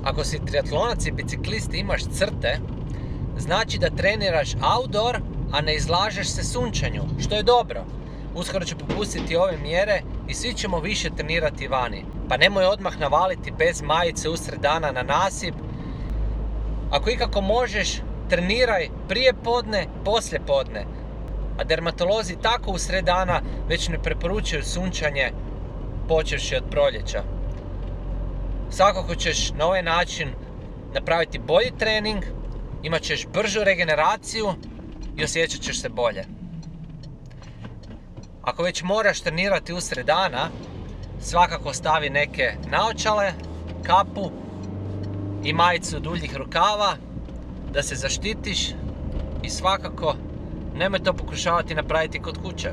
ako si triatlonac i biciklist i imaš crte, znači da treniraš outdoor, a ne izlažeš se sunčanju, što je dobro. Uskoro ću popustiti ove mjere i svi ćemo više trenirati vani. Pa nemoj odmah navaliti bez majice usred dana na nasip. Ako ikako možeš, treniraj prije podne, poslije podne. A dermatolozi tako usred dana već ne preporučuju sunčanje počevši od proljeća. Svakako ćeš na ovaj način napraviti bolji trening, imat ćeš bržu regeneraciju i osjećat ćeš se bolje. Ako već moraš trenirati usred dana, svakako stavi neke naočale, kapu i majicu duljih rukava da se zaštitiš i svakako nemoj to pokušavati napraviti kod kuće.